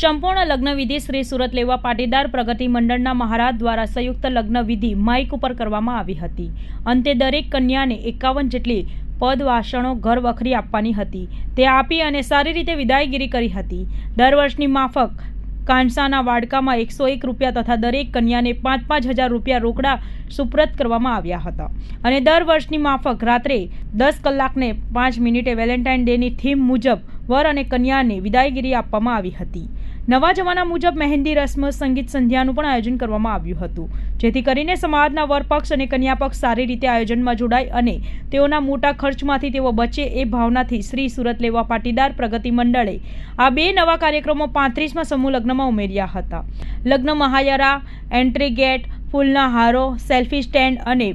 સંપૂર્ણ લગ્ન વિધિ શ્રી સુરત લેવા પાટીદાર પ્રગતિ મંડળના મહારાજ દ્વારા સંયુક્ત લગ્ન વિધિ માઇક ઉપર કરવામાં આવી હતી। અંતે દરેક કન્યાને 51 જેટલી પદ વાસણો ઘર વખરી આપવાની હતી। તે આપી અને સારી રીતે વિદાયગીરી કરી હતી। દર વર્ષની માફક કાંસાના વાડકામાં 101 રૂપિયા તથા દરેક કન્યાને 5,000 રૂપિયા રોકડા સુપ્રત કરવામાં આવ્યા હતા અને દર વર્ષની માફક રાત્રે 10 કલાકને 5 મિનિટે વેલેન્ટાઇન ડેની થીમ મુજબ વર અને કન્યાને વિદાયગીરી આપવામાં આવી હતી। નવા જમાના મુજબ મહેંદી રસ્મ સંગીત સંધ્યાનું પણ આયોજન કરવામાં આવ્યું હતું, જેથી કરીને સમાજના વર પક્ષ અને કન્યા પક્ષ સારી રીતે આયોજનમાં જોડાય અને તેઓના મોટા ખર્ચમાંથી તેઓ બચે એ ભાવનાથી શ્રી સુરત લેવા પાટીદાર પ્રગતિ મંડળે આ 2 નવા કાર્યક્રમો 35માં સમૂહ લગ્નમાં ઉમેર્યા હતા। લગ્ન મહાયરા, એન્ટ્રી ગેટ, ફૂલના હારો, સેલ્ફી સ્ટેન્ડ અને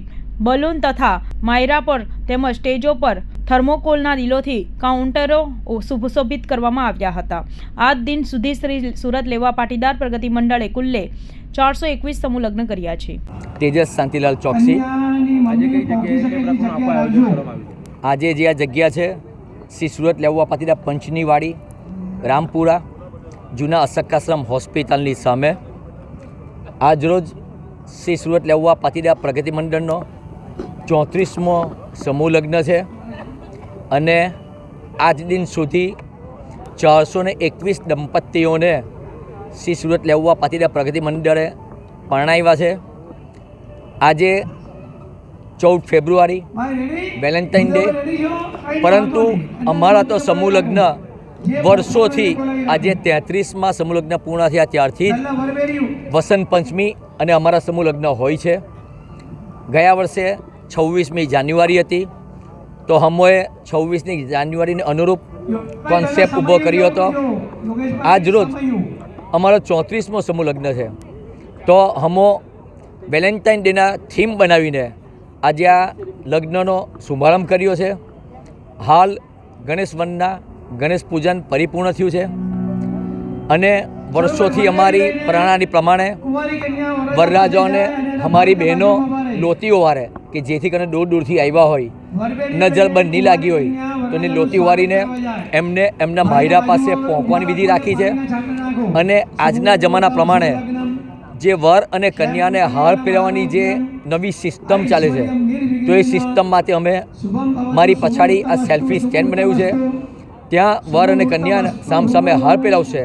બલૂન તથા માયરા પર તેમજ સ્ટેજો પર થર્મોકોલના દિલોથી કાઉન્ટરો સુશોભિત કરવામાં આવ્યા હતા। આજ દિન સુધી શ્રી સુરત લેવા પાટીદાર પ્રગતિ મંડળે કુલ્લે 421 સમૂહ લગ્ન કર્યા છે। તેજસ શાંતિલાલ ચોકસી, આજે જે આ જગ્યા છે શ્રી સુરત લેવા પાટીદાર પંચની વાડી, રામપુરા, જૂના અશોકાશ્રમ હોસ્પિટલની સામે આજરોજ શ્રી સુરત લેવા પાટીદાર પ્રગતિ મંડળનો 34મો સમૂહ લગ્ન છે અને આજ દિન સુધી 421 દંપતીઓને શ્રી સુરત લેવા પાટીદાર પ્રગતિ મંડળે પરણાવ્યા છે। આજે 14 ફેબ્રુઆરી વેલેન્ટાઇન ડે, પરંતુ અમારા તો સમૂહ લગ્ન વર્ષોથી આજે 33માં સમૂહ લગ્ન પૂર્ણ થયા ત્યારથી જ વસંત પંચમી અને અમારા સમૂહ લગ્ન હોય છે। ગયા વર્ષે 26મી જાન્યુઆરી હતી, તો હમોએ 26મી જાન્યુઆરીને અનુરૂપ કોન્સેપ્ટ ઊભો કર્યો હતો। આજ રોજ અમારો 34મો સમૂહ લગ્ન છે, તો હમો વેલેન્ટાઇન ડેના થીમ બનાવીને આજે આ લગ્નનો શુભારંભ કર્યો છે। હાલ ગણેશ વનના ગણેશ પૂજન પરિપૂર્ણ થયું છે અને વર્ષોથી અમારી પ્રણાલી પ્રમાણે વરરાજાઓને અમારી બહેનો લોતીઓ વારે કે જેથી કરીને દૂર દૂરથી આવ્યા હોય, નજર બંધ નહીં લાગી હોય તો એની લોતી વારીને એમને એમના માયરા પાસે પહોંચવાની વિધિ રાખી છે। અને આજના જમાના પ્રમાણે જે વર અને કન્યાને હાર પહેરવાની જે નવી સિસ્ટમ ચાલે છે, તો એ સિસ્ટમ માટે અમે મારી પછાડી આ સેલ્ફી સ્ટેન્ડ બનાવ્યું છે। ત્યાં વર અને કન્યાને સામસામે હાર પહેરાવશે,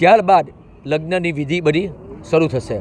ત્યારબાદ લગ્નની વિધિ બધી શરૂ થશે।